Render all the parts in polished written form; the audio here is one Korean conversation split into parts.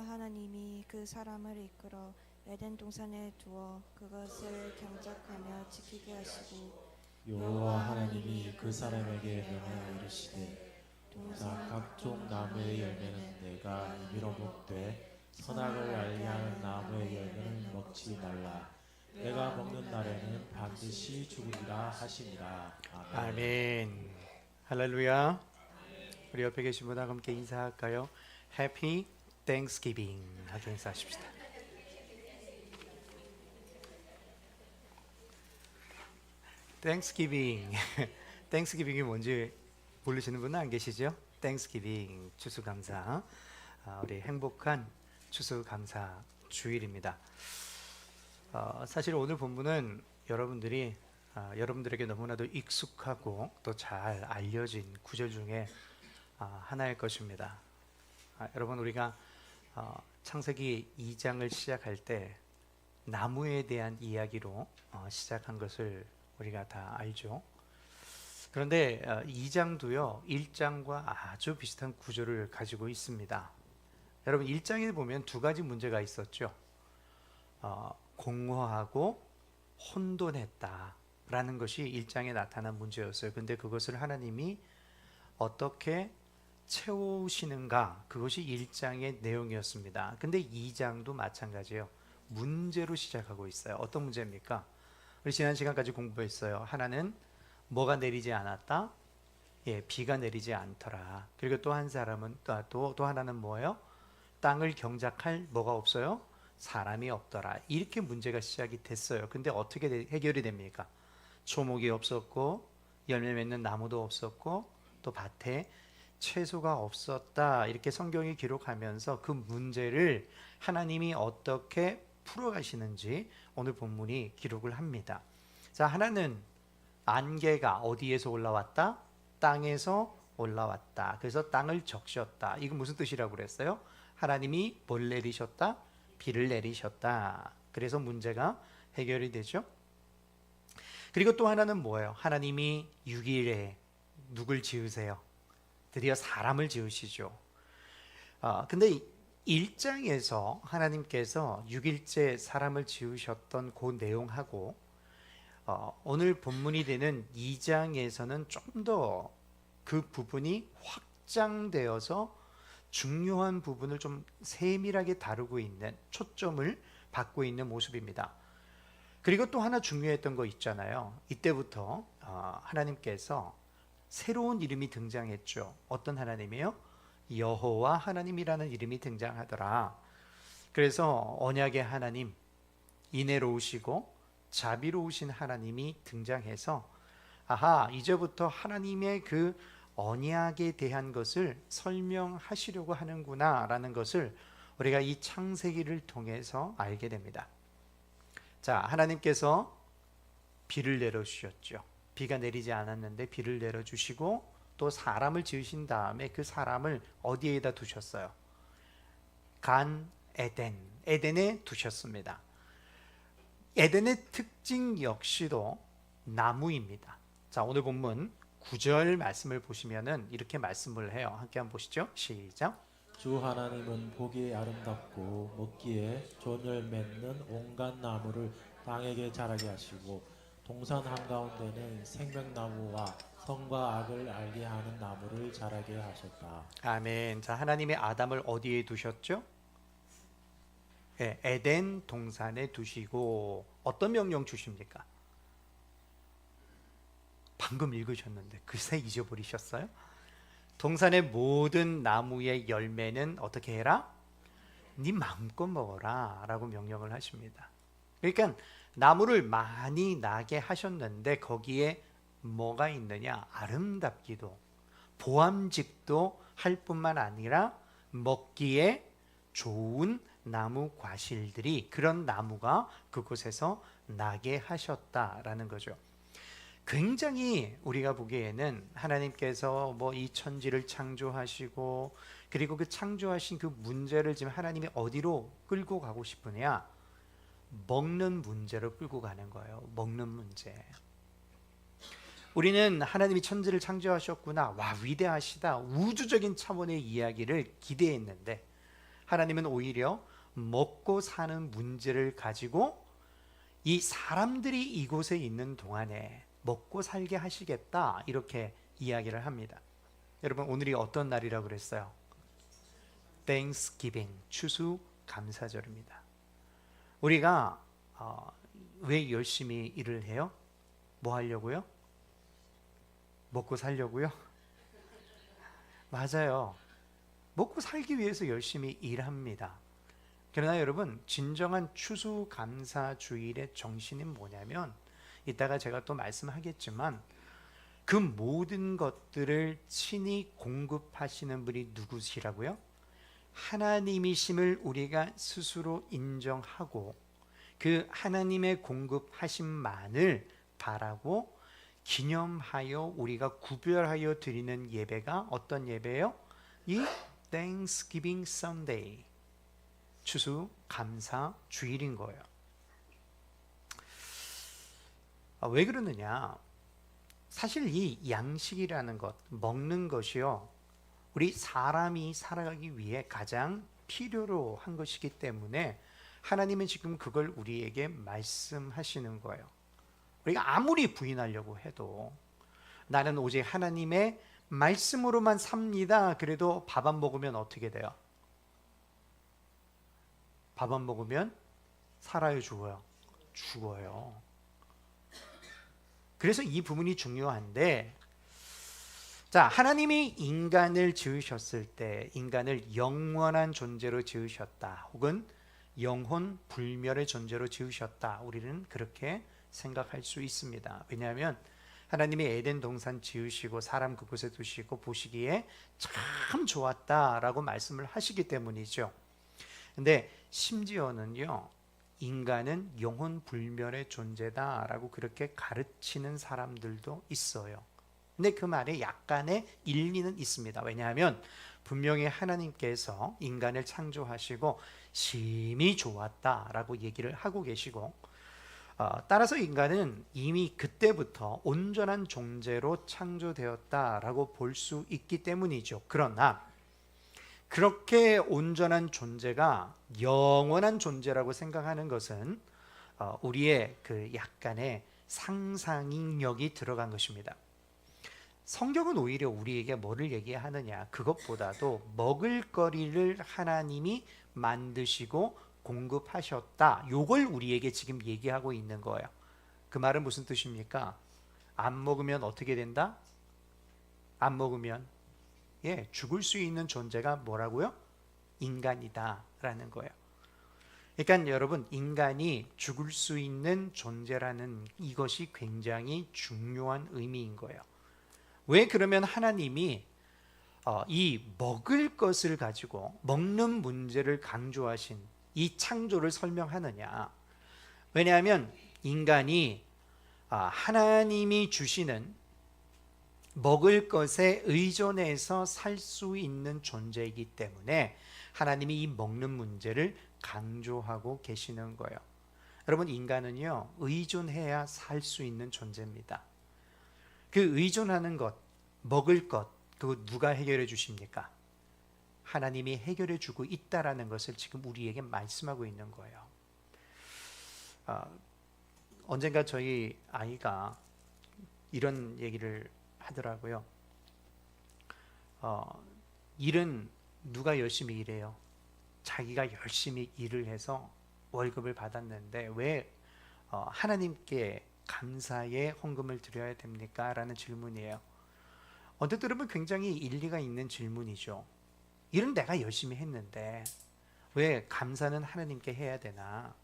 하나님이 그 사람을 이끌어 에덴 동산에 두어 그것을 경작하며 지키게 하시고 여호와 하나님이 그 사람에게 명하여 이르시되 동산 각종 나무의 열매는 내가 임의로 먹되 선악을 알게 하는 나무의 열매는 먹지 말라. 내가 먹는 날에는 반드시 죽으리라 하시니라. 아멘. 아멘. 할렐루야. 우리 옆에 계신 분과 함께 인사할까요? Happy Thanksgiving 하게 인사하십시다. Thanksgiving. Thanksgiving이 뭔지 모르시는 분은 안 계시죠? Thanksgiving, 추수감사. 우리 행복한 추수감사 주일입니다. 사실 오늘 본문은 여러분들에게 너무나도 익숙하고 또 잘 알려진 구절 중에 하나일 것입니다. 여러분, 우리가 창세기 2장을 시작할 때 나무에 대한 이야기로 시작한 것을 우리가 다 알죠. 그런데 2장도요 1장과 아주 비슷한 구조를 가지고 있습니다. 여러분, 1장에 보면 두 가지 문제가 있었죠. 공허하고 혼돈했다라는 것이 1장에 나타난 문제였어요. 근데 그것을 하나님이 어떻게 채우시는가, 그것이 1장의 내용이었습니다. 근데 2장도 마찬가지예요. 문제로 시작하고 있어요. 어떤 문제입니까? 우리 지난 시간까지 공부했어요. 하나는 뭐가 내리지 않았다? 비가 내리지 않더라. 그리고 또 한 사람은 또 하나는 뭐예요? 땅을 경작할 뭐가 없어요? 사람이 없더라. 이렇게 문제가 시작이 됐어요. 근데 어떻게 해결이 됩니까? 초목이 없었고 열매 맺는 나무도 없었고 또 밭에 채소가 없었다. 이렇게 성경이 기록하면서 그 문제를 하나님이 어떻게 풀어가시는지 오늘 본문이 기록을 합니다. 자, 하나는 안개가 어디에서 올라왔다? 땅에서 올라왔다. 그래서 땅을 적셨다. 이거 무슨 뜻이라고 그랬어요? 하나님이 뭘 내리셨다? 비를 내리셨다. 그래서 문제가 해결이 되죠. 그리고 또 하나는 뭐예요? 하나님이 6일에 누굴 지으세요? 드디어 사람을 지으시죠. 근데 1장에서 하나님께서 6일째 사람을 지으셨던 그 내용하고 오늘 본문이 되는 2장에서는 좀 더 그 부분이 확장되어서 중요한 부분을 좀 세밀하게 다루고 있는, 초점을 받고 있는 모습입니다. 그리고 또 하나 중요했던 거 있잖아요. 이때부터 하나님께서 새로운 이름이 등장했죠. 어떤 하나님이에요? 여호와 하나님이라는 이름이 등장하더라. 그래서 언약의 하나님, 인애로우시고 자비로우신 하나님이 등장해서 이제부터 하나님의 그 언약에 대한 것을 설명하시려고 하는구나 라는 것을 우리가 이 창세기를 통해서 알게 됩니다. 자, 하나님께서 비를 내려주셨죠. 비가 내리지 않았는데 비를 내려주시고 또 사람을 지으신 다음에 그 사람을 어디에다 두셨어요? 간 에덴에 두셨습니다. 에덴의 특징 역시도 나무입니다. 자, 오늘 본문 9절 말씀을 보시면은 이렇게 말씀을 해요. 함께 한번 보시죠. 시작. 주 하나님은 보기에 아름답고 먹기에 좋은 열매 맺는 온갖 나무를 땅에게 자라게 하시고 동산 한가운데는 생명나무와 선과 악을 알게 하는 나무를 자라게 하셨다. 아멘. 자, 하나님이 아담을 어디에 두셨죠? 에덴 동산에 두시고 어떤 명령 주십니까? 방금 읽으셨는데 글쎄 잊어버리셨어요? 동산의 모든 나무의 열매는 어떻게 해라? 네 마음껏 먹어라 라고 명령을 하십니다. 그러니까 나무를 많이 나게 하셨는데 거기에 뭐가 있느냐? 아름답기도 보암직도 할 뿐만 아니라 먹기에 좋은 나무 과실들이, 그런 나무가 그곳에서 나게 하셨다라는 거죠. 굉장히 우리가 보기에는 하나님께서 이 천지를 창조하시고 그리고 그 창조하신 그 문제를 지금 하나님이 어디로 끌고 가고 싶으냐? 먹는 문제로 끌고 가는 거예요. 먹는 문제. 우리는 하나님이 천지를 창조하셨구나, 와 위대하시다, 우주적인 차원의 이야기를 기대했는데 하나님은 오히려 먹고 사는 문제를 가지고 이 사람들이 이곳에 있는 동안에 먹고 살게 하시겠다, 이렇게 이야기를 합니다. 여러분, 오늘이 어떤 날이라고 그랬어요? Thanksgiving, 추수감사절입니다. 우리가 왜 열심히 일을 해요? 뭐 하려고요? 먹고 살려고요? 맞아요. 먹고 살기 위해서 열심히 일합니다. 그러나 여러분, 진정한 추수감사주일의 정신은 뭐냐면, 이따가 제가 또 말씀하겠지만, 그 모든 것들을 친히 공급하시는 분이 누구시라고요? 하나님이심을 우리가 스스로 인정하고 그 하나님의 공급하심만을 바라고 기념하여 우리가 구별하여 드리는 예배가 어떤 예배예요? 이 Thanksgiving Sunday, 추수감사 주일인 거예요. 왜 그러느냐? 사실 이 양식이라는 것, 먹는 것이요, 우리 사람이 살아가기 위해 가장 필요로 한 것이기 때문에 하나님은 지금 그걸 우리에게 말씀하시는 거예요. 우리가 아무리 부인하려고 해도 나는 오직 하나님의 말씀으로만 삽니다. 그래도 밥 안 먹으면 어떻게 돼요? 밥 안 먹으면 살아요, 죽어요? 죽어요. 그래서 이 부분이 중요한데, 자, 하나님이 인간을 지으셨을 때 인간을 영원한 존재로 지으셨다, 혹은 영혼 불멸의 존재로 지으셨다, 우리는 그렇게 생각할 수 있습니다. 왜냐하면 하나님이 에덴 동산 지으시고 사람 그곳에 두시고 보시기에 참 좋았다라고 말씀을 하시기 때문이죠. 근데 심지어는요, 인간은 영혼 불멸의 존재다라고 그렇게 가르치는 사람들도 있어요. 근데 그 말에 약간의 일리는 있습니다. 왜냐하면 분명히 하나님께서 인간을 창조하시고 심히 좋았다라고 얘기를 하고 계시고, 따라서 인간은 이미 그때부터 온전한 존재로 창조되었다라고 볼 수 있기 때문이죠. 그러나 그렇게 온전한 존재가 영원한 존재라고 생각하는 것은 우리의 그 약간의 상상력이 들어간 것입니다. 성경은 오히려 우리에게 뭐를 얘기하느냐, 그것보다도 먹을거리를 하나님이 만드시고 공급하셨다, 요걸 우리에게 지금 얘기하고 있는 거예요. 그 말은 무슨 뜻입니까? 안 먹으면 어떻게 된다? 안 먹으면 죽을 수 있는 존재가 뭐라고요? 인간이다 라는 거예요. 그러니까 여러분, 인간이 죽을 수 있는 존재라는 이것이 굉장히 중요한 의미인 거예요. 왜 그러면 하나님이 이 먹을 것을 가지고 먹는 문제를 강조하신 이 창조를 설명하느냐? 왜냐하면 인간이 하나님이 주시는 먹을 것에 의존해서 살 수 있는 존재이기 때문에 하나님이 이 먹는 문제를 강조하고 계시는 거예요. 여러분, 인간은요, 의존해야 살 수 있는 존재입니다. 그 의존하는 것, 먹을 것, 그거 누가 해결해 주십니까? 하나님이 해결해 주고 있다라는 것을 지금 우리에게 말씀하고 있는 거예요. 언젠가 저희 아이가 이런 얘기를 하더라고요. 일은 누가 열심히 일해요? 자기가 열심히 일을 해서 월급을 받았는데 왜 하나님께 감사의 헌금을 드려야 됩니까? 라는 질문이에요. 언뜻 들으면 굉장히 일리가 있는 질문이죠. 일은 내가 열심히 했는데 왜 감사는 하나님께 해야 되나?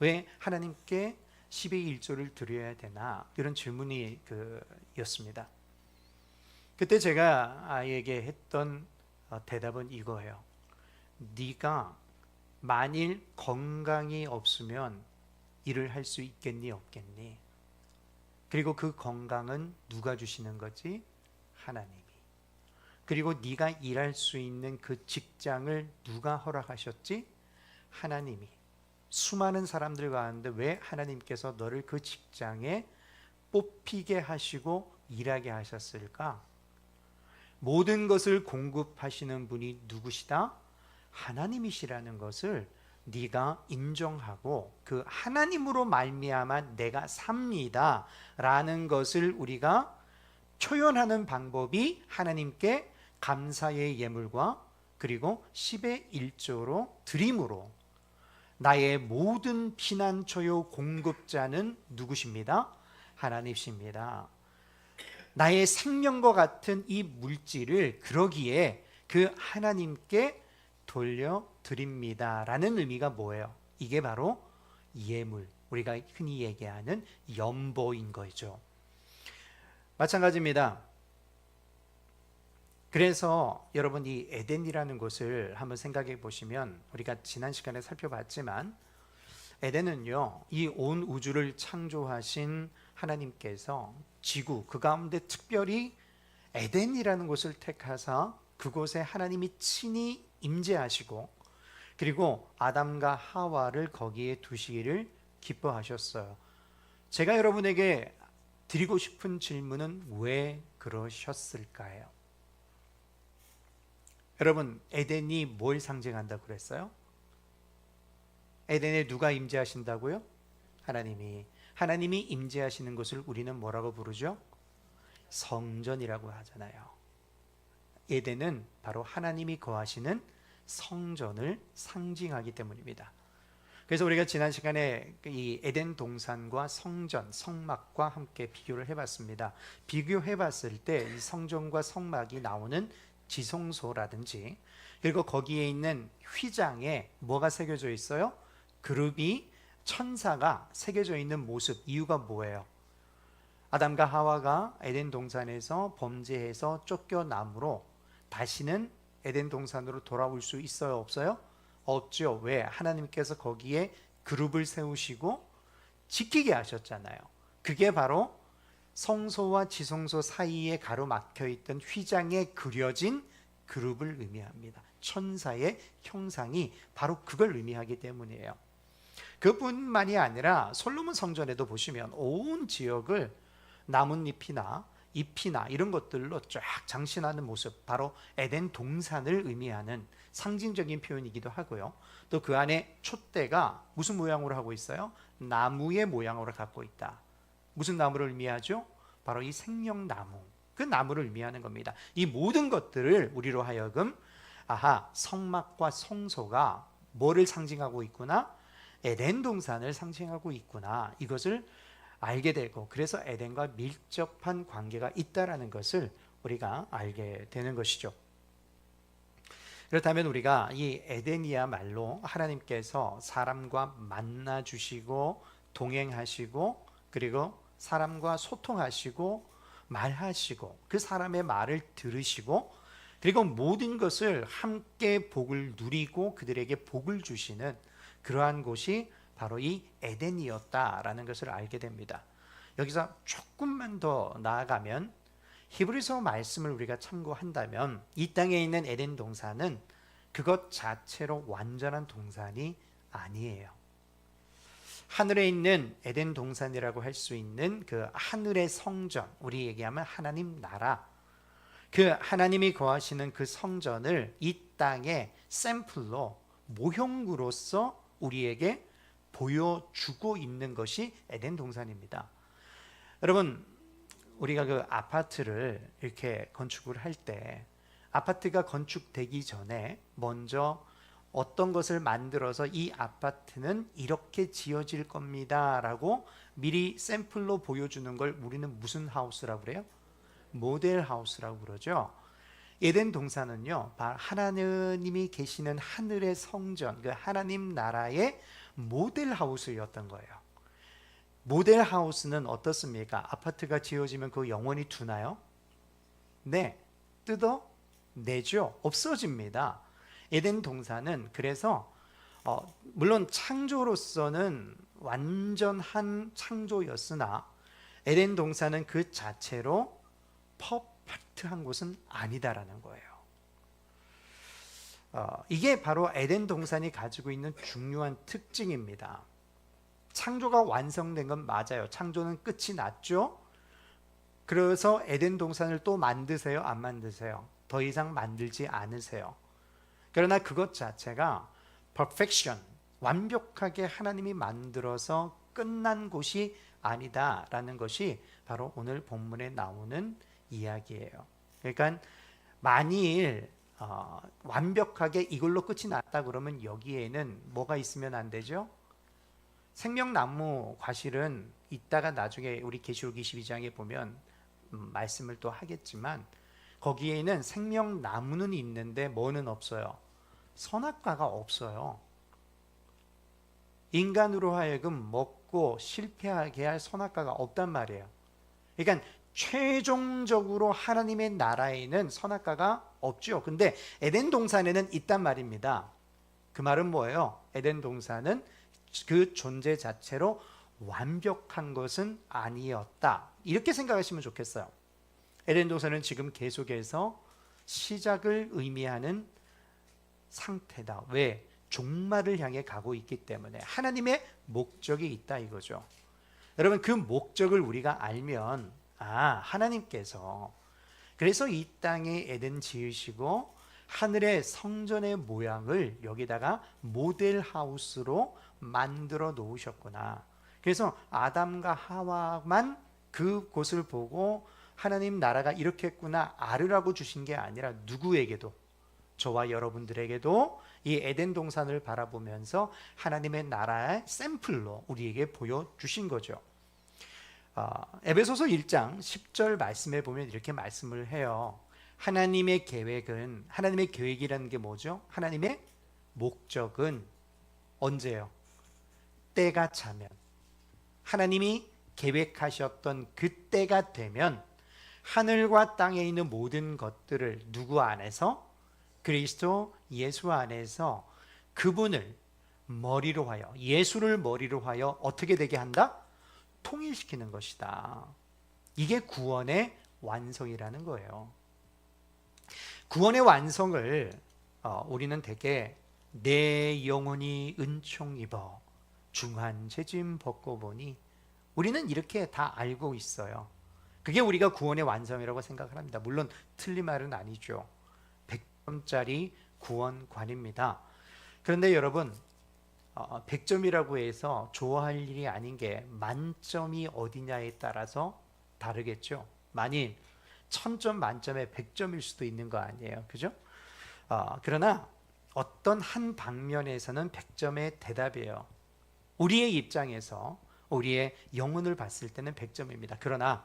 왜 하나님께 10의 1조를 드려야 되나? 이런 질문이 였습니다. 그때 제가 아이에게 했던 대답은 이거예요. 네가 만일 건강이 없으면 일을 할 수 있겠니 없겠니? 그리고 그 건강은 누가 주시는 거지? 하나님이. 그리고 네가 일할 수 있는 그 직장을 누가 허락하셨지? 하나님이. 수많은 사람들 가운데 왜 하나님께서 너를 그 직장에 뽑히게 하시고 일하게 하셨을까? 모든 것을 공급하시는 분이 누구시다? 하나님이시라는 것을 네가 인정하고 그 하나님으로 말미암아 내가 삽니다 라는 것을 우리가 표현하는 방법이 하나님께 감사의 예물과 그리고 10의 1조로 드림으로 나의 모든 피난처요 공급자는 누구십니다? 하나님이십니다. 나의 생명과 같은 이 물질을 그러기에 그 하나님께 돌려드립니다 라는 의미가 뭐예요? 이게 바로 예물, 우리가 흔히 얘기하는 연보인 거죠. 마찬가지입니다. 그래서 여러분 이 에덴이라는 곳을 한번 생각해 보시면 우리가 지난 시간에 살펴봤지만 에덴은요, 이 온 우주를 창조하신 하나님께서 지구 그 가운데 특별히 에덴이라는 곳을 택하사 그곳에 하나님이 친히 임재하시고 그리고 아담과 하와를 거기에 두시기를 기뻐하셨어요. 제가 여러분에게 드리고 싶은 질문은 왜 그러셨을까요? 여러분, 에덴이 뭘 상징한다고 그랬어요? 에덴에 누가 임재하신다고요? 하나님이 임재하시는 곳을 우리는 뭐라고 부르죠? 성전이라고 하잖아요. 에덴은 바로 하나님이 거하시는 성전을 상징하기 때문입니다. 그래서 우리가 지난 시간에 이 에덴 동산과 성전, 성막과 함께 비교를 해봤습니다. 비교해봤을 때 이 성전과 성막이 나오는 지성소라든지 그리고 거기에 있는 휘장에 뭐가 새겨져 있어요? 그룹이 천사가 새겨져 있는 모습, 이유가 뭐예요? 아담과 하와가 에덴 동산에서 범죄해서 쫓겨남으로 다시는 에덴 동산으로 돌아올 수 있어요? 없어요? 없죠. 왜? 하나님께서 거기에 그룹을 세우시고 지키게 하셨잖아요. 그게 바로 성소와 지성소 사이에 가로막혀 있던 휘장에 그려진 그룹을 의미합니다. 천사의 형상이 바로 그걸 의미하기 때문이에요. 그뿐만이 아니라 솔로몬 성전에도 보시면 온 지역을 나뭇잎이나 잎이나 이런 것들로 쫙 장신하는 모습, 바로 에덴 동산을 의미하는 상징적인 표현이기도 하고요. 또 그 안에 촛대가 무슨 모양으로 하고 있어요? 나무의 모양으로 갖고 있다. 무슨 나무를 의미하죠? 바로 이 생명나무, 그 나무를 의미하는 겁니다. 이 모든 것들을 우리로 하여금 성막과 성소가 뭐를 상징하고 있구나? 에덴 동산을 상징하고 있구나, 이것을 알게 되고, 그래서 에덴과 밀접한 관계가 있다라는 것을 우리가 알게 되는 것이죠. 그렇다면 우리가 이 에덴이야말로 하나님께서 사람과 만나 주시고 동행하시고 그리고 사람과 소통하시고 말하시고 그 사람의 말을 들으시고 그리고 모든 것을 함께 복을 누리고 그들에게 복을 주시는 그러한 곳이 바로 이 에덴이었다라는 것을 알게 됩니다. 여기서 조금만 더 나아가면 히브리서 말씀을 우리가 참고한다면 이 땅에 있는 에덴 동산은 그것 자체로 완전한 동산이 아니에요. 하늘에 있는 에덴 동산이라고 할 수 있는 그 하늘의 성전, 우리 얘기하면 하나님 나라, 그 하나님이 거하시는 그 성전을 이 땅에 샘플로 모형으로서 우리에게 보여주고 있는 것이 에덴 동산입니다. 여러분, 우리가 그 아파트를 이렇게 건축을 할 때 아파트가 건축되기 전에 먼저 어떤 것을 만들어서 이 아파트는 이렇게 지어질 겁니다 라고 미리 샘플로 보여주는 걸 우리는 무슨 하우스라고 그래요? 모델 하우스라고 그러죠. 에덴 동산은요, 하나님이 계시는 하늘의 성전, 그 하나님 나라의 모델 하우스였던 거예요. 모델 하우스는 어떻습니까? 아파트가 지어지면 그 영원히 두나요? 네, 뜯어내죠. 없어집니다. 에덴 동산은 그래서 물론 창조로서는 완전한 창조였으나 에덴 동산은 그 자체로 퍼펙트한 곳은 아니다라는 거예요. 이게 바로 에덴 동산이 가지고 있는 중요한 특징입니다. 창조가 완성된 건 맞아요. 창조는 끝이 났죠. 그래서 에덴 동산을 또 만드세요? 안 만드세요? 더 이상 만들지 않으세요. 그러나 그것 자체가 perfection, 완벽하게 하나님이 만들어서 끝난 곳이 아니다라는 것이 바로 오늘 본문에 나오는 이야기예요. 그러니까 만일 완벽하게 이걸로 끝이 났다 그러면 여기에는 뭐가 있으면 안 되죠? 생명나무 과실은 이따가 나중에 우리 계시록 22장에 보면 말씀을 또 하겠지만 거기에는 생명나무는 있는데 뭐는 없어요? 선악과가 없어요. 인간으로 하여금 먹고 실패하게 할 선악과가 없단 말이에요. 그러니까 최종적으로 하나님의 나라에는 선악과가 없죠. 근데 에덴 동산에는 있단 말입니다. 그 말은 뭐예요? 에덴 동산은 그 존재 자체로 완벽한 것은 아니었다. 이렇게 생각하시면 좋겠어요. 에덴 동산은 지금 계속해서 시작을 의미하는 상태다. 왜? 종말을 향해 가고 있기 때문에 하나님의 목적이 있다 이거죠. 여러분 그 목적을 우리가 알면 하나님께서 그래서 이 땅에 에덴 지으시고 하늘의 성전의 모양을 여기다가 모델 하우스로 만들어 놓으셨구나. 그래서 아담과 하와만 그곳을 보고 하나님 나라가 이렇겠구나 알으라고 주신 게 아니라 누구에게도 저와 여러분들에게도 이 에덴 동산을 바라보면서 하나님의 나라의 샘플로 우리에게 보여주신 거죠. 에베소서 1장 10절 말씀에 보면 이렇게 말씀을 해요. 하나님의 계획이라는 게 뭐죠? 하나님의 목적은 언제요? 때가 차면, 하나님이 계획하셨던 그때가 되면 하늘과 땅에 있는 모든 것들을 누구 안에서? 그리스도 예수 안에서 그분을 머리로 하여, 예수를 머리로 하여 어떻게 되게 한다? 통일시키는 것이다. 이게 구원의 완성이라는 거예요. 구원의 완성을 우리는 되게 내 영혼이 은총 입어 중한 죄짐 벗고 보니 우리는 이렇게 다 알고 있어요. 그게 우리가 구원의 완성이라고 생각을 합니다. 물론 틀린 말은 아니죠. 100점짜리 구원관입니다. 그런데 여러분 100점이라고 해서 좋아할 일이 아닌 게 만점이 어디냐에 따라서 다르겠죠. 만일 1000점 만점에 100점일 수도 있는 거 아니에요. 그죠? 그러나 어떤 한 방면에서는 100점의 대답이에요. 우리의 입장에서 우리의 영혼을 봤을 때는 100점입니다. 그러나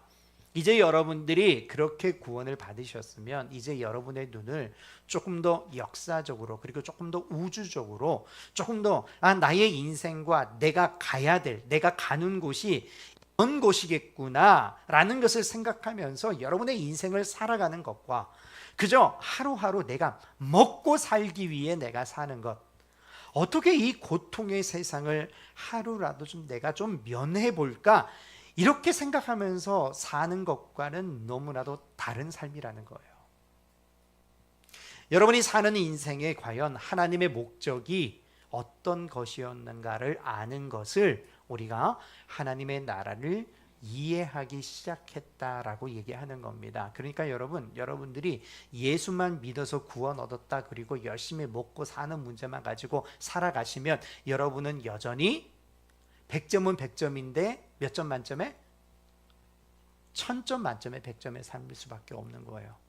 이제 여러분들이 그렇게 구원을 받으셨으면 이제 여러분의 눈을 조금 더 역사적으로 그리고 조금 더 우주적으로 조금 더 나의 인생과 내가 가야 될 내가 가는 곳이 이런 곳이겠구나 라는 것을 생각하면서 여러분의 인생을 살아가는 것과 그저 하루하루 내가 먹고 살기 위해 내가 사는 것, 어떻게 이 고통의 세상을 하루라도 좀 내가 좀 면해 볼까, 이렇게 생각하면서 사는 것과는 너무나도 다른 삶이라는 거예요. 여러분이 사는 인생에 과연 하나님의 목적이 어떤 것이었는가를 아는 것을 우리가 하나님의 나라를 이해하기 시작했다라고 얘기하는 겁니다. 그러니까 여러분들이 예수만 믿어서 구원 얻었다 그리고 열심히 먹고 사는 문제만 가지고 살아가시면 여러분은 여전히 100점은 100점인데 몇 점 만점에? 1000점 만점에 100점에 살 수밖에 없는 거예요.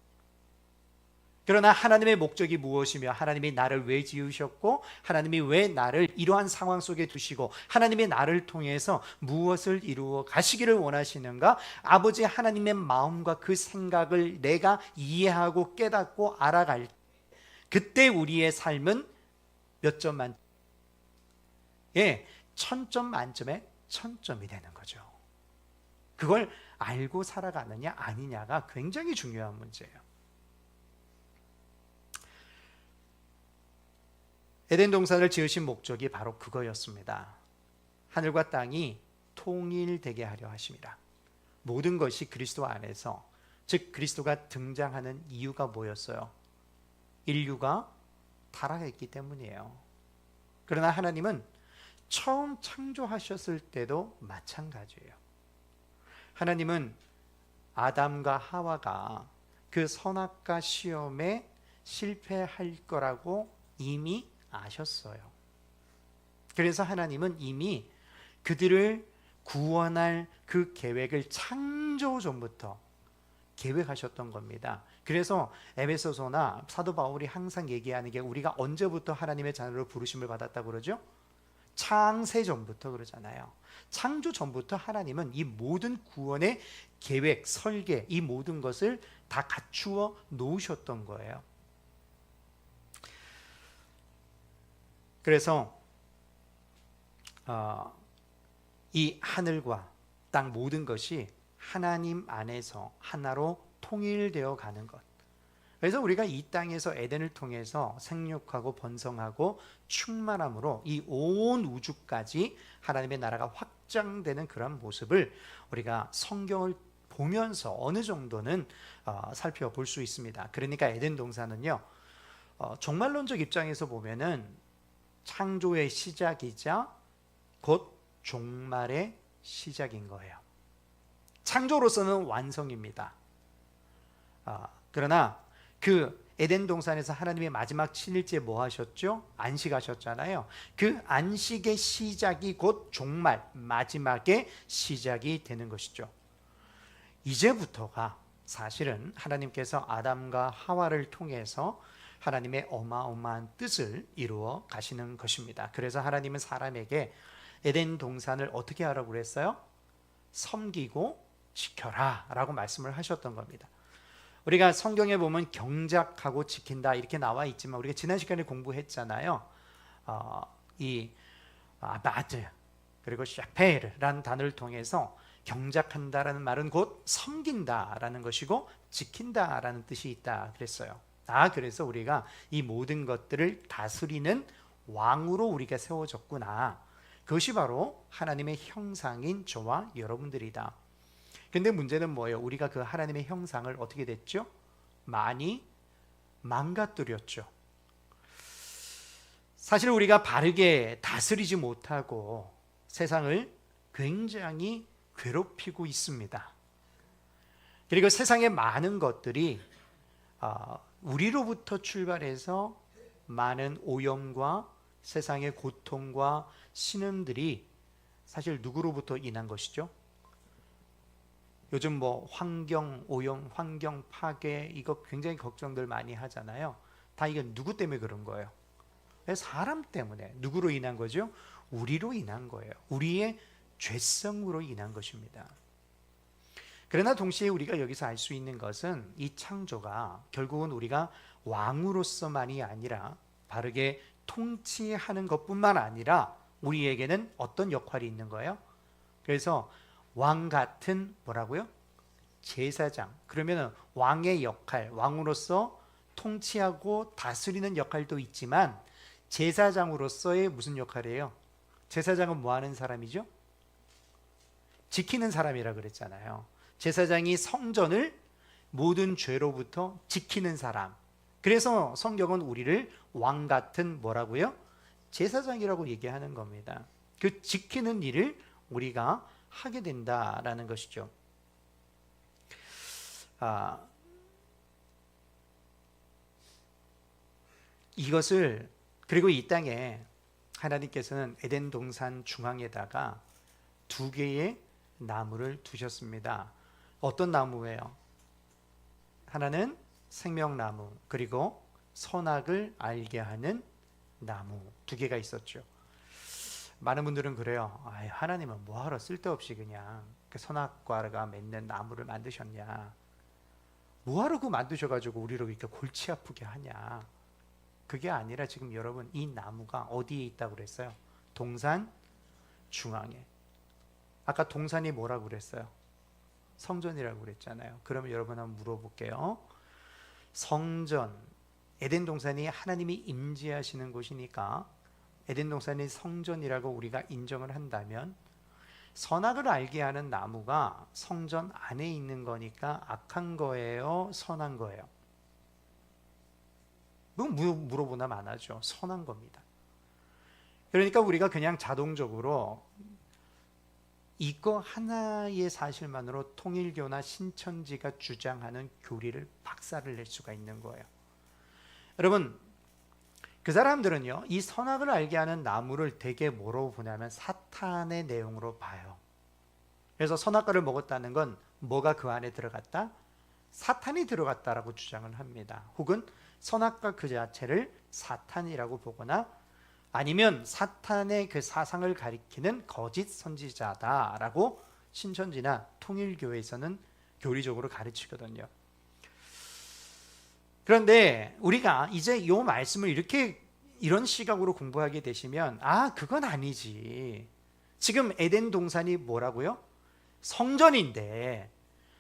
그러나 하나님의 목적이 무엇이며 하나님이 나를 왜 지으셨고 하나님이 왜 나를 이러한 상황 속에 두시고 하나님이 나를 통해서 무엇을 이루어 가시기를 원하시는가, 아버지 하나님의 마음과 그 생각을 내가 이해하고 깨닫고 알아갈 때 그때 우리의 삶은 몇 점 만점? 1000점 만점에 1000점이 되는 거죠. 그걸 알고 살아가느냐 아니냐가 굉장히 중요한 문제예요. 에덴 동산을 지으신 목적이 바로 그거였습니다. 하늘과 땅이 통일되게 하려 하심이라. 모든 것이 그리스도 안에서, 즉 그리스도가 등장하는 이유가 뭐였어요? 인류가 타락했기 때문이에요. 그러나 하나님은 처음 창조하셨을 때도 마찬가지예요. 하나님은 아담과 하와가 그 선악과 시험에 실패할 거라고 이미 아셨어요. 그래서 하나님은 이미 그들을 구원할 그 계획을 창조 전부터 계획하셨던 겁니다. 그래서 에베소서나 사도 바울이 항상 얘기하는 게 우리가 언제부터 하나님의 자녀로 부르심을 받았다고 그러죠? 창세 전부터 그러잖아요. 창조 전부터 하나님은 이 모든 구원의 계획, 설계, 이 모든 것을 다 갖추어 놓으셨던 거예요. 그래서 이 하늘과 땅 모든 것이 하나님 안에서 하나로 통일되어 가는 것. 그래서 우리가 이 땅에서 에덴을 통해서 생육하고 번성하고 충만함으로 이 온 우주까지 하나님의 나라가 확장되는 그런 모습을 우리가 성경을 보면서 어느 정도는 살펴볼 수 있습니다. 그러니까 에덴 동산은요, 종말론적 입장에서 보면은 창조의 시작이자 곧 종말의 시작인 거예요. 창조로서는 완성입니다. 그러나 그 에덴 동산에서 하나님의 마지막 7일째 뭐 하셨죠? 안식하셨잖아요. 그 안식의 시작이 곧 종말, 마지막의 시작이 되는 것이죠. 이제부터가 사실은 하나님께서 아담과 하와를 통해서 하나님의 어마어마한 뜻을 이루어 가시는 것입니다. 그래서 하나님은 사람에게 에덴 동산을 어떻게 하라고 그랬어요? 섬기고 지켜라 라고 말씀을 하셨던 겁니다. 우리가 성경에 보면 경작하고 지킨다 이렇게 나와 있지만 우리가 지난 시간에 공부했잖아요. 이 아바드 그리고 샤페르라는 단어를 통해서 경작한다라는 말은 곧 섬긴다라는 것이고 지킨다라는 뜻이 있다 그랬어요. 그래서 우리가 이 모든 것들을 다스리는 왕으로 우리가 세워졌구나. 그것이 바로 하나님의 형상인 저와 여러분들이다. 근데 문제는 뭐예요? 우리가 그 하나님의 형상을 어떻게 됐죠? 많이 망가뜨렸죠. 사실 우리가 바르게 다스리지 못하고 세상을 굉장히 괴롭히고 있습니다. 그리고 세상의 많은 것들이 우리로부터 출발해서 많은 오염과 세상의 고통과 신음들이 사실 누구로부터 인한 것이죠? 요즘 뭐 환경 오염, 환경 파괴 이거 굉장히 걱정들 많이 하잖아요. 다 이게 누구 때문에 그런 거예요? 사람 때문에. 누구로 인한 거죠? 우리로 인한 거예요. 우리의 죄성으로 인한 것입니다. 그러나 동시에 우리가 여기서 알 수 있는 것은 이 창조가 결국은 우리가 왕으로서만이 아니라 바르게 통치하는 것뿐만 아니라 우리에게는 어떤 역할이 있는 거예요? 그래서 왕 같은 뭐라고요? 제사장. 그러면 왕의 역할, 왕으로서 통치하고 다스리는 역할도 있지만 제사장으로서의 무슨 역할이에요? 제사장은 뭐 하는 사람이죠? 지키는 사람이라 그랬잖아요. 제사장이 성전을 모든 죄로부터 지키는 사람. 그래서 성경은 우리를 왕 같은 뭐라고요? 제사장이라고 얘기하는 겁니다. 그 지키는 일을 우리가 하게 된다라는 것이죠. 이것을 그리고 이 땅에 하나님께서는 에덴 동산 중앙에다가 2개의 나무를 두셨습니다. 어떤 나무예요? 하나는 생명나무 그리고 선악을 알게 하는 나무 2개가 있었죠. 많은 분들은 그래요. 하나님은 뭐하러 쓸데없이 그냥 그 선악과가 맺는 나무를 만드셨냐. 뭐하러 그 만드셔가지고 우리를 이렇게 골치 아프게 하냐. 그게 아니라 지금 여러분 이 나무가 어디에 있다고 그랬어요? 동산 중앙에. 아까 동산이 뭐라고 그랬어요? 성전이라고 그랬잖아요. 그러면 여러분 한번 물어볼게요. 성전, 에덴 동산이 하나님이 임재하시는 곳이니까 에덴 동산이 성전이라고 우리가 인정을 한다면 선악을 알게 하는 나무가 성전 안에 있는 거니까 악한 거예요? 선한 거예요? 물어보나 마나죠. 선한 겁니다. 그러니까 우리가 그냥 자동적으로 이거 하나의 사실만으로 통일교나 신천지가 주장하는 교리를 박살을 낼 수가 있는 거예요. 여러분, 그 사람들은요, 이 선악을 알게 하는 나무를 되게 뭐로 보냐면 사탄의 내용으로 봐요. 그래서 선악과를 먹었다는 건 뭐가 그 안에 들어갔다? 사탄이 들어갔다라고 주장을 합니다. 혹은 선악과 그 자체를 사탄이라고 보거나 아니면 사탄의 그 사상을 가리키는 거짓 선지자다라고 신천지나 통일교회에서는 교리적으로 가르치거든요. 그런데 우리가 이제 이 말씀을 이런 시각으로 공부하게 되시면 그건 아니지. 지금 에덴 동산이 뭐라고요? 성전인데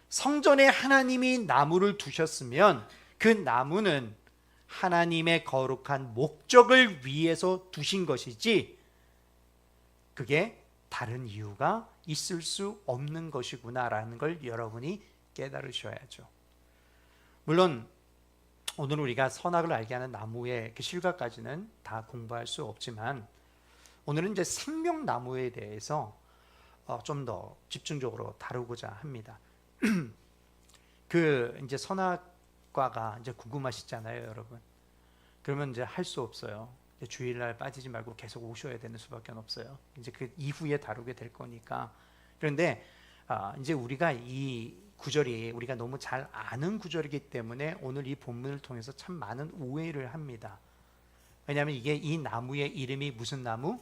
성전에 하나님이 나무를 두셨으면 그 나무는 하나님의 거룩한 목적을 위해서 두신 것이지 그게 다른 이유가 있을 수 없는 것이구나라는 걸 여러분이 깨달으셔야죠. 물론 오늘 우리가 선악을 알게 하는 나무의 그 실과까지는 다 공부할 수 없지만 오늘은 이제 생명나무에 대해서 좀 더 집중적으로 다루고자 합니다. 그 이제 선악과가 이제 궁금하시잖아요, 여러분. 그러면 이제 할 수 없어요. 이제 주일날 빠지지 말고 계속 오셔야 되는 수밖에 없어요. 이제 그 이후에 다루게 될 거니까. 그런데 이제 우리가 이 구절이 우리가 너무 잘 아는 구절이기 때문에 오늘 이 본문을 통해서 참 많은 오해를 합니다. 왜냐하면 이게 이 나무의 이름이 무슨 나무?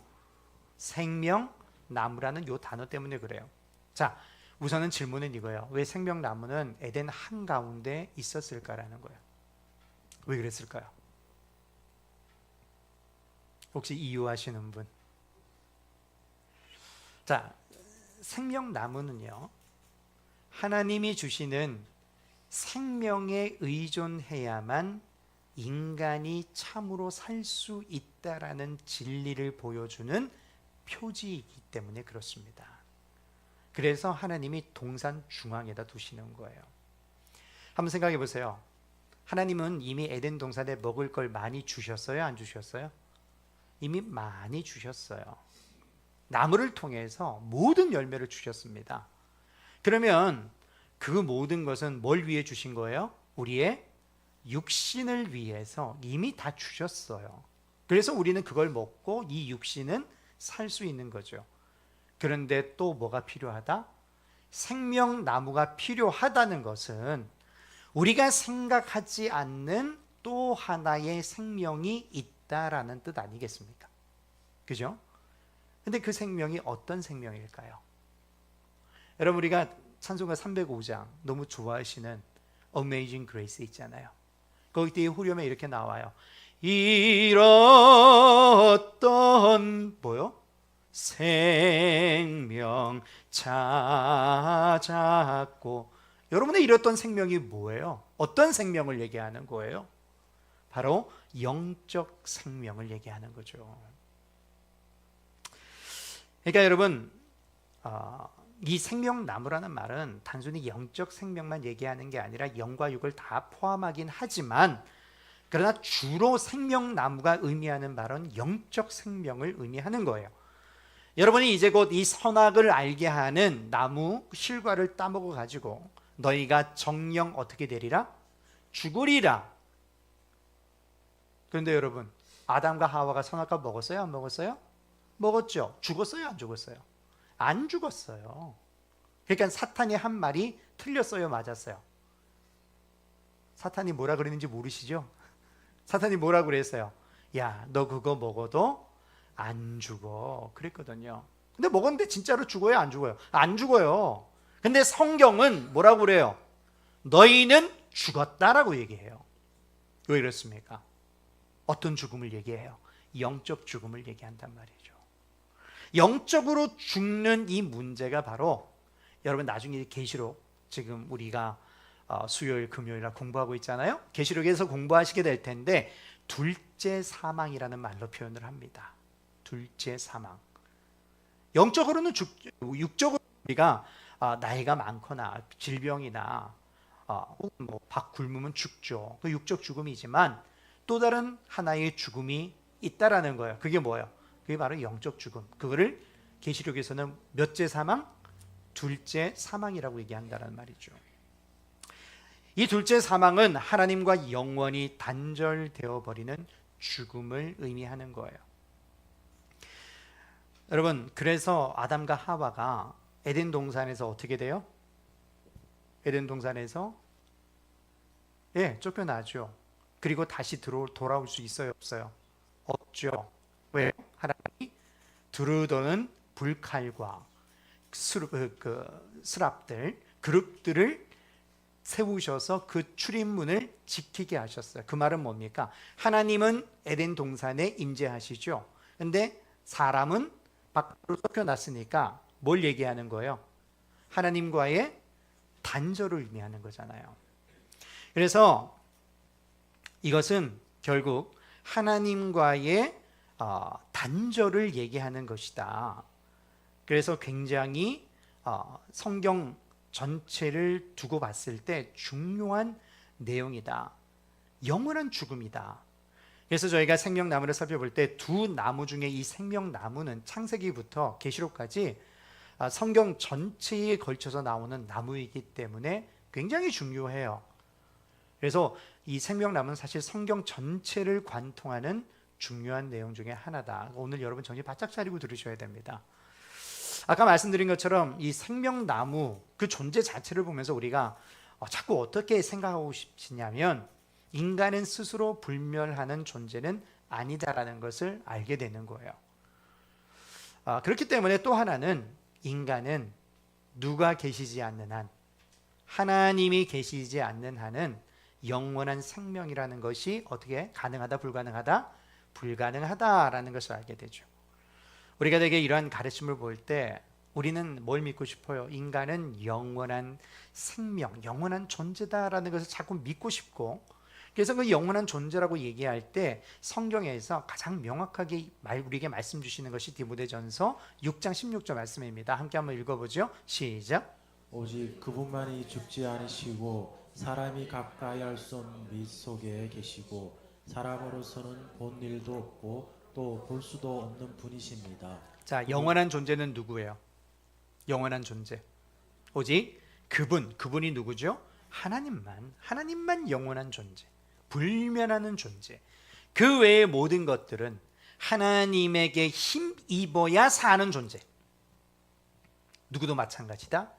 생명나무라는 요 단어 때문에 그래요. 자, 우선은 질문은 이거예요. 왜 생명나무는 에덴 한가운데 있었을까라는 거예요. 왜 그랬을까요? 혹시 이유하시는 분? 자, 생명나무는요, 하나님이 주시는 생명에 의존해야만 인간이 참으로 살 수 있다라는 진리를 보여주는 표지이기 때문에 그렇습니다. 그래서 하나님이 동산 중앙에다 두시는 거예요. 한번 생각해 보세요. 하나님은 이미 에덴 동산에 먹을 걸 많이 주셨어요? 안 주셨어요? 이미 많이 주셨어요. 나무를 통해서 모든 열매를 주셨습니다. 그러면 그 모든 것은 뭘 위해 주신 거예요? 우리의 육신을 위해서 이미 다 주셨어요. 그래서 우리는 그걸 먹고 이 육신은 살 수 있는 거죠. 그런데 또 뭐가 필요하다? 생명나무가 필요하다는 것은 우리가 생각하지 않는 또 하나의 생명이 있다라는 뜻 아니겠습니까? 그죠? 근데 그 생명이 어떤 생명일까요? 여러분, 우리가 찬송가 305장 너무 좋아하시는 Amazing Grace 있잖아요. 거기 뒤에 후렴에 이렇게 나와요. 잃었던 뭐요? 생명 찾았고. 여러분의 잃었던 생명이 뭐예요? 어떤 생명을 얘기하는 거예요? 바로 영적 생명을 얘기하는 거죠. 그러니까 여러분, 이 생명나무라는 말은 단순히 영적 생명만 얘기하는 게 아니라 영과 육을 다 포함하긴 하지만, 그러나 주로 생명나무가 의미하는 말은 영적 생명을 의미하는 거예요. 여러분이 이제 곧 이 선악을 알게 하는 나무 실과를 따먹어 가지고 너희가 정령 어떻게 되리라? 죽으리라. 그런데 여러분, 아담과 하와가 선악과 먹었어요? 안 먹었어요? 먹었죠. 죽었어요? 안 죽었어요? 안 죽었어요. 그러니까 사탄이 한 말이 틀렸어요? 맞았어요? 사탄이 뭐라 그랬는지 모르시죠? 사탄이 뭐라 그랬어요? 야, 너 그거 먹어도 안 죽어. 그랬거든요. 근데 먹었는데 진짜로 죽어요? 안 죽어요? 안 죽어요. 근데 성경은 뭐라고 그래요? 너희는 죽었다라고 얘기해요. 왜 그렇습니까? 어떤 죽음을 얘기해요? 영적 죽음을 얘기한단 말이죠. 영적으로 죽는 이 문제가 바로, 여러분 나중에 계시록 지금 우리가 수요일 금요일 날 공부하고 있잖아요. 계시록에서 공부하시게 될 텐데 둘째 사망이라는 말로 표현을 합니다. 둘째 사망. 영적으로는 육적으로 우리가 나이가 많거나 질병이나 뭐 박 굶으면 죽죠. 그 육적 죽음이지만 또 다른 하나의 죽음이 있다라는 거예요. 그게 뭐예요? 그게 바로 영적 죽음. 그거를 계시록에서는 몇째 사망? 둘째 사망이라고 얘기한다는 말이죠. 이 둘째 사망은 하나님과 영원히 단절되어 버리는 죽음을 의미하는 거예요. 여러분, 그래서 아담과 하와가 에덴 동산에서 어떻게 돼요? 에덴 동산에서 쫓겨나죠. 그리고 다시 돌아올 수 있어요, 없어요? 없죠. 왜? 하나님이 두루도는 불칼과 스랍들, 그룹들을 세우셔서 그 출입문을 지키게 하셨어요. 그 말은 뭡니까? 하나님은 에덴 동산에 임재하시죠. 근데 사람은 밖으로 쫓겨났으니까 뭘 얘기하는 거예요? 하나님과의 단절을 의미하는 거잖아요. 그래서 이것은 결국 하나님과의 단절을 얘기하는 것이다. 그래서 굉장히 성경 전체를 두고 봤을 때 중요한 내용이다. 영원한 죽음이다. 그래서 저희가 생명나무를 살펴볼 때 두 나무 중에 이 생명나무는 창세기부터 계시록까지 성경 전체에 걸쳐서 나오는 나무이기 때문에 굉장히 중요해요. 그래서 이 생명나무는 사실 성경 전체를 관통하는 중요한 내용 중에 하나다. 오늘 여러분 정신 바짝 차리고 들으셔야 됩니다. 아까 말씀드린 것처럼 이 생명나무 그 존재 자체를 보면서 우리가 자꾸 어떻게 생각하고 싶으냐면 인간은 스스로 불멸하는 존재는 아니다라는 것을 알게 되는 거예요. 그렇기 때문에 또 하나는 인간은 누가 계시지 않는 한, 하나님이 계시지 않는 한은 영원한 생명이라는 것이 어떻게 가능하다, 불가능하다? 불가능하다라는 것을 알게 되죠. 우리가 되게 이러한 가르침을 볼 때 우리는 뭘 믿고 싶어요? 인간은 영원한 생명, 영원한 존재다라는 것을 자꾸 믿고 싶고, 그래서 그 영원한 존재라고 얘기할 때 성경에서 가장 명확하게 우리에게 말씀 주시는 것이 디모데전서 6장 16절 말씀입니다. 함께 한번 읽어보죠. 시작. 오직 그분만이 죽지 않으시고 사람이 가까이 할 수 없는 빛 속에 계시고 사람으로서는 본 일도 없고 또 볼 수도 없는 분이십니다. 자, 영원한 존재는 누구예요? 영원한 존재. 오직 그분이 누구죠? 하나님만 영원한 존재. 불면하는 존재. 그 외의 모든 것들은 하나님에게 힘입어야 사는 존재. 누구도 마찬가지다.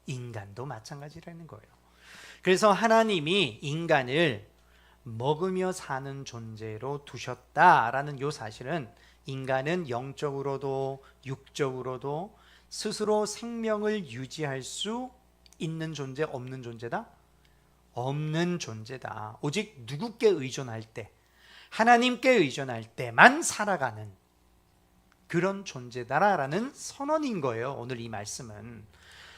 인간도 마찬가지라는 거예요. 그래서 하나님이 인간을 먹으며 사는 존재로 두셨다라는 이 사실은 인간은 영적으로도 육적으로도 스스로 생명을 유지할 수 있는 존재, 없는 존재다? 없는 존재다. 오직 누구께 의존할 때, 하나님께 의존할 때만 살아가는 그런 존재다라는 선언인 거예요. 오늘 이 말씀은.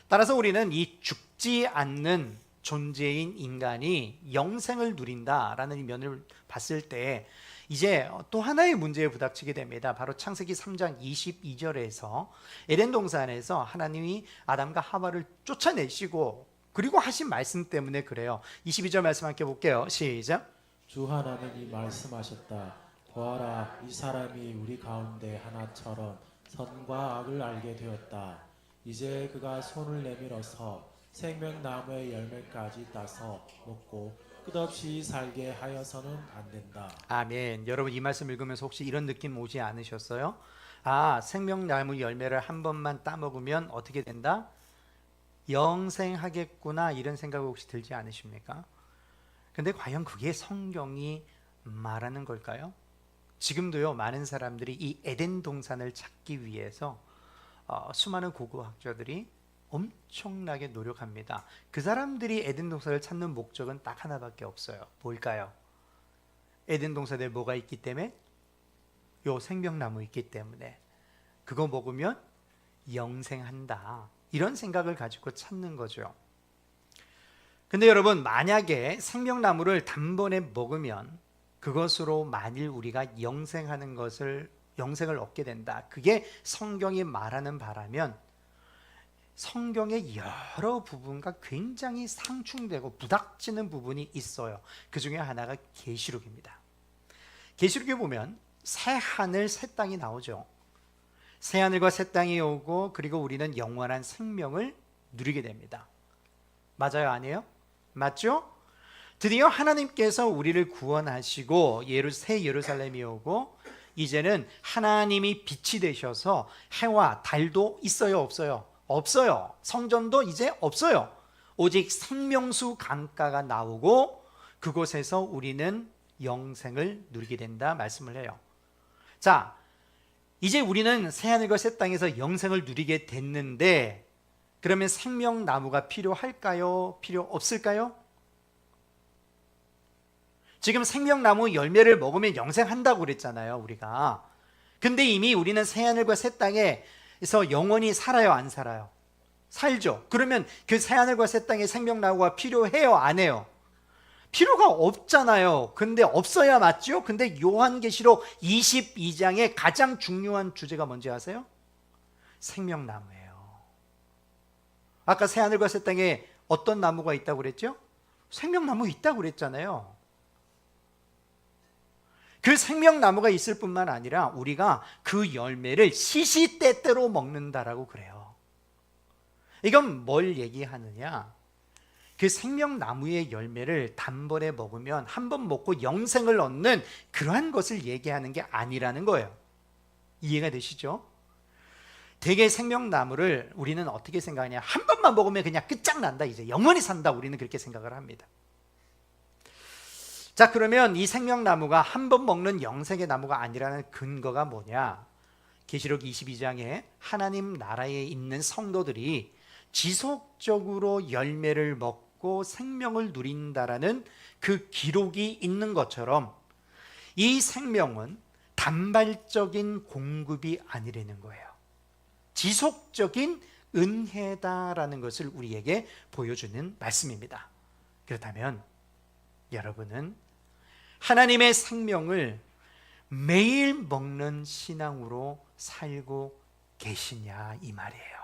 따라서 우리는 이 죽지 않는 존재인 인간이 영생을 누린다라는 면을 봤을 때 이제 또 하나의 문제에 부닥치게 됩니다. 바로 창세기 3장 22절에서 에덴 동산에서 하나님이 아담과 하와를 쫓아내시고 그리고 하신 말씀 때문에 그래요. 22절 말씀 함께 볼게요. 시작. 주 하나님이 말씀하셨다. 보아라, 이 사람이 우리 가운데 하나처럼 선과 악을 알게 되었다. 이제 그가 손을 내밀어서 생명나무의 열매까지 따서 먹고 끝없이 살게 하여서는 안 된다. 아멘. 여러분 이 말씀 읽으면서 혹시 이런 느낌 오지 않으셨어요? 생명나무 열매를 한 번만 따먹으면 어떻게 된다? 영생하겠구나, 이런 생각 혹시 들지 않으십니까? 근데 과연 그게 성경이 말하는 걸까요? 지금도요, 많은 사람들이 이 에덴 동산을 찾기 위해서 수많은 고고학자들이 엄청나게 노력합니다. 그 사람들이 에덴 동산을 찾는 목적은 딱 하나밖에 없어요. 뭘까요? 에덴 동산에 뭐가 있기 때문에? 요 생명나무 있기 때문에. 그거 먹으면 영생한다, 이런 생각을 가지고 찾는 거죠. 근데 여러분, 만약에 생명나무를 단번에 먹으면 그것으로 만일 우리가 영생을 얻게 된다, 그게 성경이 말하는 바라면 성경의 여러 부분과 굉장히 상충되고 부닥치는 부분이 있어요. 그 중에 하나가 계시록입니다. 계시록에 보면 새 하늘 새 땅이 나오죠. 새 하늘과 새 땅이 오고 그리고 우리는 영원한 생명을 누리게 됩니다. 맞아요, 아니에요? 맞죠? 드디어 하나님께서 우리를 구원하시고 새 예루살렘이 오고 이제는 하나님이 빛이 되셔서 해와 달도 있어요, 없어요? 없어요. 성전도 이제 없어요. 오직 생명수 강가가 나오고 그곳에서 우리는 영생을 누리게 된다 말씀을 해요. 자, 이제 우리는 새하늘과 새 땅에서 영생을 누리게 됐는데 그러면 생명나무가 필요할까요? 필요 없을까요? 지금 생명나무 열매를 먹으면 영생한다고 그랬잖아요, 우리가. 근데 이미 우리는 새하늘과 새 땅에서 영원히 살아요, 안 살아요? 살죠. 그러면 그 새하늘과 새 땅에 생명나무가 필요해요, 안 해요? 필요가 없잖아요. 근데 없어야 맞죠? 근데 요한계시록 22장의 가장 중요한 주제가 뭔지 아세요? 생명나무예요. 아까 새하늘과 새 땅에 어떤 나무가 있다고 그랬죠? 생명나무 있다고 그랬잖아요. 그 생명나무가 있을 뿐만 아니라 우리가 그 열매를 시시때때로 먹는다라고 그래요. 이건 뭘 얘기하느냐? 그 생명나무의 열매를 단번에 먹으면 한 번 먹고 영생을 얻는 그러한 것을 얘기하는 게 아니라는 거예요. 이해가 되시죠? 대개 생명나무를 우리는 어떻게 생각하냐? 한 번만 먹으면 그냥 끝장난다, 이제 영원히 산다, 우리는 그렇게 생각을 합니다. 자, 그러면 이 생명나무가 한 번 먹는 영생의 나무가 아니라는 근거가 뭐냐? 계시록 22장에 하나님 나라에 있는 성도들이 지속적으로 열매를 먹고 생명을 누린다라는 그 기록이 있는 것처럼 이 생명은 단발적인 공급이 아니라는 거예요. 지속적인 은혜다라는 것을 우리에게 보여주는 말씀입니다. 그렇다면 여러분은 하나님의 생명을 매일 먹는 신앙으로 살고 계시냐, 이 말이에요.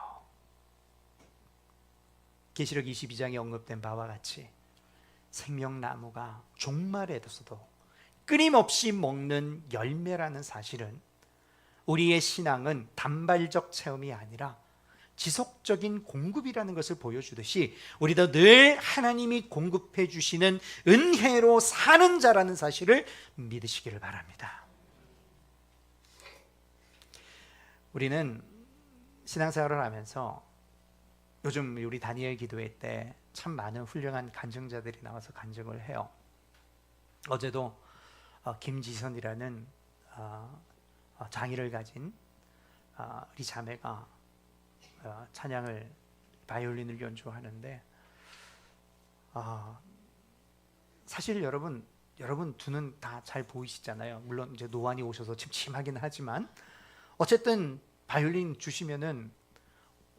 계시록 22장에 언급된 바와 같이 생명나무가 종말에서도 끊임없이 먹는 열매라는 사실은 우리의 신앙은 단발적 체험이 아니라 지속적인 공급이라는 것을 보여주듯이 우리도 늘 하나님이 공급해 주시는 은혜로 사는 자라는 사실을 믿으시기를 바랍니다. 우리는 신앙생활을 하면서 요즘 우리 다니엘 기도회 때 참 많은 훌륭한 간증자들이 나와서 간증을 해요. 어제도 김지선이라는 장애를 가진 우리 자매가 찬양을, 바이올린을 연주하는데 사실 여러분 두 눈 다 잘 보이시잖아요. 물론 이제 노안이 오셔서 침침하긴 하지만 어쨌든 바이올린 주시면은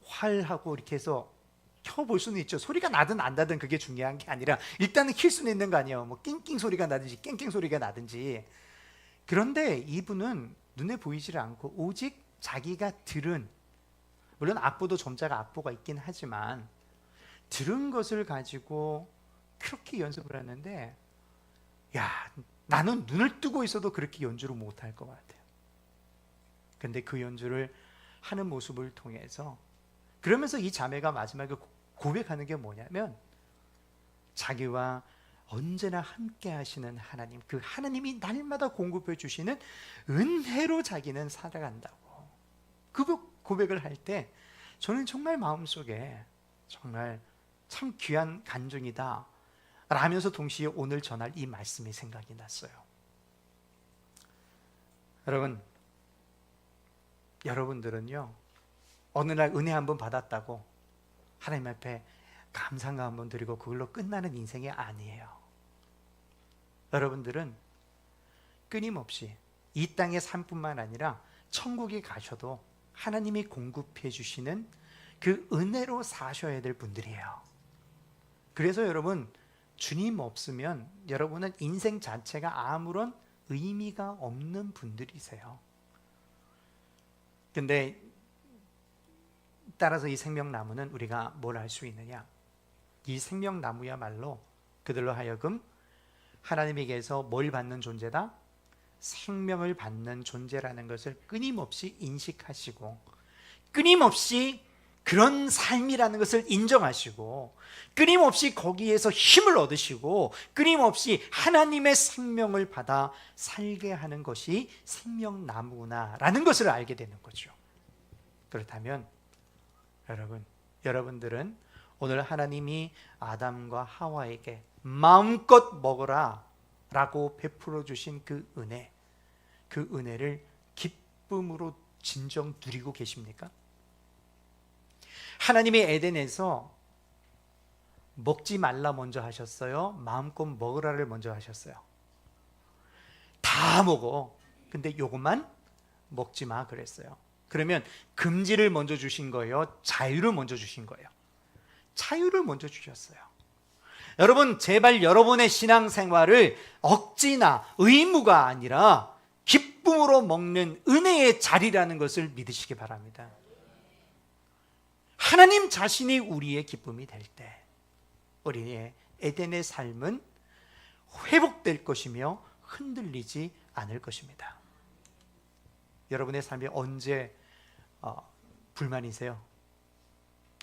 활하고 이렇게 해서 켜볼 수는 있죠. 소리가 나든 안 나든 그게 중요한 게 아니라 일단은 킬 수는 있는 거 아니에요. 뭐 낑낑 소리가 나든지 깽깽 소리가 나든지. 그런데 이분은 눈에 보이질 않고 오직 자기가 들은, 물론 악보도 점자가 악보가 있긴 하지만 들은 것을 가지고 그렇게 연습을 하는데, 야, 나는 눈을 뜨고 있어도 그렇게 연주를 못할 것 같아요. 근데 그 연주를 하는 모습을 통해서, 그러면서 이 자매가 마지막에 고백하는 게 뭐냐면 자기와 언제나 함께 하시는 하나님, 그 하나님이 날마다 공급해 주시는 은혜로 자기는 살아간다고. 그 고백을 할 때 저는 정말 마음속에 정말 참 귀한 간증이다 라면서 동시에 오늘 전할 이 말씀이 생각이 났어요. 여러분들은요, 어느 날 은혜 한번 받았다고 하나님 앞에 감사가 한번 드리고 그걸로 끝나는 인생이 아니에요. 여러분들은 끊임없이 이 땅의 삶뿐만 아니라 천국에 가셔도 하나님이 공급해 주시는 그 은혜로 사셔야 될 분들이에요. 그래서 여러분, 주님 없으면 여러분은 인생 자체가 아무런 의미가 없는 분들이세요. 근데 따라서 이 생명나무는 우리가 뭘 할 수 있느냐? 이 생명나무야말로 그들로 하여금 하나님에게서 뭘 받는 존재다? 생명을 받는 존재라는 것을 끊임없이 인식하시고 끊임없이 그런 삶이라는 것을 인정하시고 끊임없이 거기에서 힘을 얻으시고 끊임없이 하나님의 생명을 받아 살게 하는 것이 생명나무구나라는 것을 알게 되는 거죠. 그렇다면 여러분들은 오늘 하나님이 아담과 하와에게 마음껏 먹어라 라고 베풀어 주신 그 은혜를 기쁨으로 진정 누리고 계십니까? 하나님이 에덴에서 먹지 말라 먼저 하셨어요? 마음껏 먹으라를 먼저 하셨어요? 다 먹어. 근데 요것만 먹지 마 그랬어요. 그러면 금지를 먼저 주신 거예요? 자유를 먼저 주신 거예요? 자유를 먼저 주셨어요. 여러분, 제발 여러분의 신앙생활을 억지나 의무가 아니라 기쁨으로 먹는 은혜의 자리라는 것을 믿으시기 바랍니다. 하나님 자신이 우리의 기쁨이 될 때 우리의 에덴의 삶은 회복될 것이며 흔들리지 않을 것입니다. 여러분의 삶이 언제 불만이세요?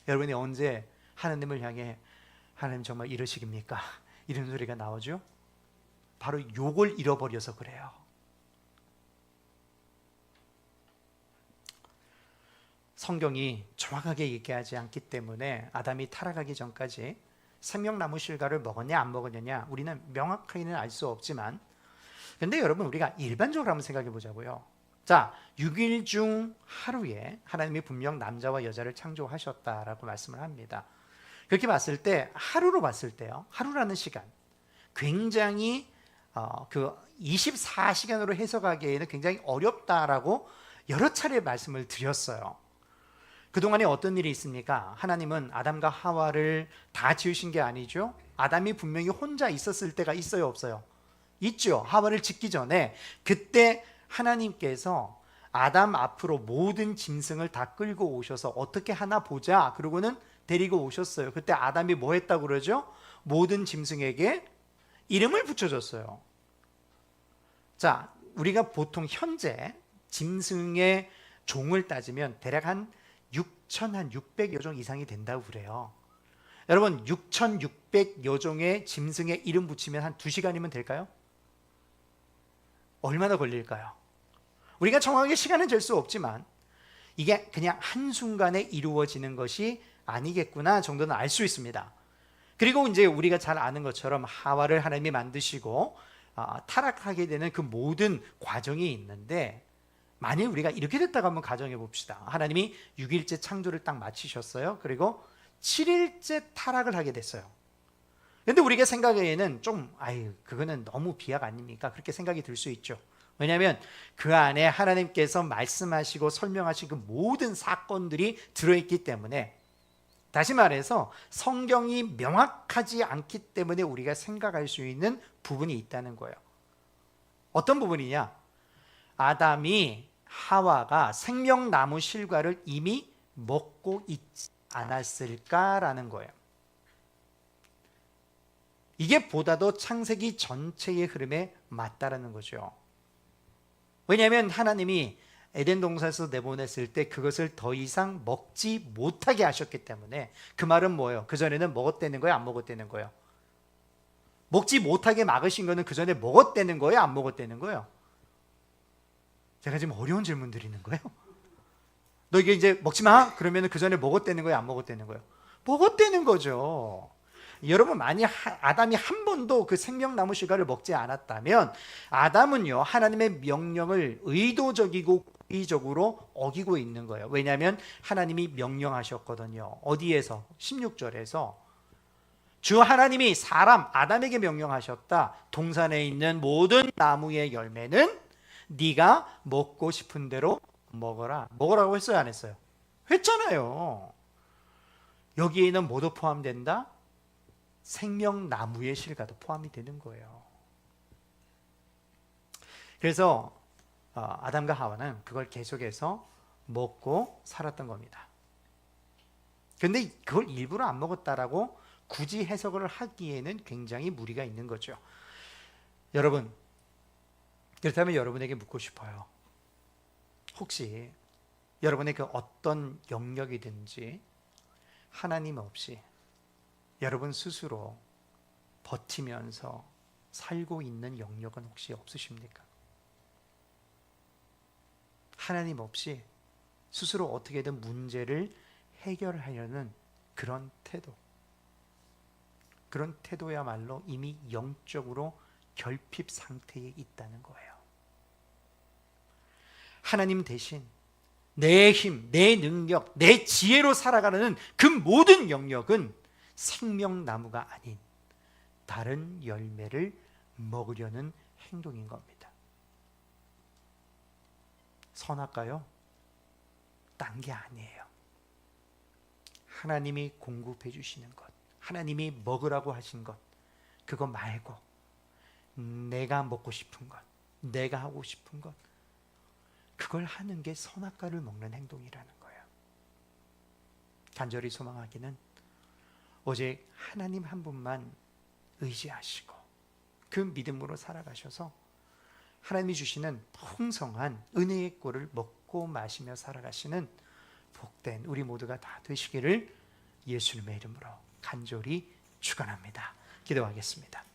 여러분이 언제 하나님을 향해 하나님 정말 이러시깁니까? 이런 소리가 나오죠? 바로 요걸 잃어버려서 그래요. 성경이 정확하게 얘기하지 않기 때문에 아담이 타락하기 전까지 생명나무 실과를 먹었냐 안 먹었느냐 우리는 명확하게는 알 수 없지만, 근데 여러분 우리가 일반적으로 한번 생각해 보자고요. 자, 6일 중 하루에 하나님이 분명 남자와 여자를 창조하셨다라고 말씀을 합니다. 그렇게 봤을 때 하루로 봤을 때요, 하루라는 시간 굉장히 그 24시간으로 해석하기에는 굉장히 어렵다라고 여러 차례 말씀을 드렸어요. 그동안에 어떤 일이 있습니까? 하나님은 아담과 하와를 다 지으신 게 아니죠. 아담이 분명히 혼자 있었을 때가 있어요, 없어요? 있죠. 하와를 짓기 전에 그때 하나님께서 아담 앞으로 모든 짐승을 다 끌고 오셔서 어떻게 하나 보자 그러고는 데리고 오셨어요. 그때 아담이 뭐 했다고 그러죠? 모든 짐승에게 이름을 붙여줬어요. 자, 우리가 보통 현재 짐승의 종을 따지면 대략 한 6,600여 종 이상이 된다고 그래요. 여러분 6,600여 종의 짐승의 이름 붙이면 한 2시간이면 될까요? 얼마나 걸릴까요? 우리가 정확하게 시간은 잴 수 없지만 이게 그냥 한순간에 이루어지는 것이 아니겠구나 정도는 알 수 있습니다. 그리고 이제 우리가 잘 아는 것처럼 하와를 하나님이 만드시고 타락하게 되는 그 모든 과정이 있는데, 만일 우리가 이렇게 됐다고 한번 가정해 봅시다. 하나님이 6일째 창조를 딱 마치셨어요. 그리고 7일째 타락을 하게 됐어요. 근데 우리가 생각에는 좀 그거는 너무 비약 아닙니까? 그렇게 생각이 들 수 있죠. 왜냐하면 그 안에 하나님께서 말씀하시고 설명하신 그 모든 사건들이 들어있기 때문에, 다시 말해서 성경이 명확하지 않기 때문에 우리가 생각할 수 있는 부분이 있다는 거예요. 어떤 부분이냐? 아담이 하와가 생명나무 실과를 이미 먹고 있지 않았을까라는 거예요. 이게 보다도 창세기 전체의 흐름에 맞다라는 거죠. 왜냐하면 하나님이 에덴 동산에서 내보냈을 때 그것을 더 이상 먹지 못하게 하셨기 때문에, 그 말은 뭐예요? 그전에는 먹었다는 거예요? 안 먹었다는 거예요? 먹지 못하게 막으신 거는 그전에 먹었다는 거예요? 안 먹었다는 거예요? 제가 지금 어려운 질문 드리는 거예요? 너 이게 이제 먹지 마? 그러면 그전에 먹었다는 거예요? 안 먹었다는 거예요? 먹었다는 거죠. 여러분, 만약 아담이 한 번도 그 생명나무 실과를 먹지 않았다면 아담은요 하나님의 명령을 의도적이고 고의적으로 어기고 있는 거예요. 왜냐하면 하나님이 명령하셨거든요. 어디에서? 16절에서 주 하나님이 사람 아담에게 명령하셨다. 동산에 있는 모든 나무의 열매는 네가 먹고 싶은 대로 먹어라. 먹으라고 했어요, 안 했어요? 했잖아요. 여기에는 뭐도 포함된다? 생명나무의 실과도 포함이 되는 거예요. 그래서 아담과 하와는 그걸 계속해서 먹고 살았던 겁니다. 그런데 그걸 일부러 안 먹었다라고 굳이 해석을 하기에는 굉장히 무리가 있는 거죠. 여러분, 그렇다면 여러분에게 묻고 싶어요. 혹시 여러분의 그 어떤 영역이든지 하나님 없이 여러분 스스로 버티면서 살고 있는 영역은 혹시 없으십니까? 하나님 없이 스스로 어떻게든 문제를 해결하려는 그런 태도야말로 이미 영적으로 결핍 상태에 있다는 거예요. 하나님 대신 내 힘, 내 능력, 내 지혜로 살아가는 그 모든 영역은 생명나무가 아닌 다른 열매를 먹으려는 행동인 겁니다. 선악과요? 딴 게 아니에요. 하나님이 공급해 주시는 것, 하나님이 먹으라고 하신 것, 그거 말고 내가 먹고 싶은 것, 내가 하고 싶은 것, 그걸 하는 게 선악과를 먹는 행동이라는 거예요. 간절히 소망하기는 오직 하나님 한 분만 의지하시고 그 믿음으로 살아가셔서 하나님이 주시는 풍성한 은혜의 꼴을 먹고 마시며 살아가시는 복된 우리 모두가 다 되시기를 예수님의 이름으로 간절히 축원합니다. 기도하겠습니다.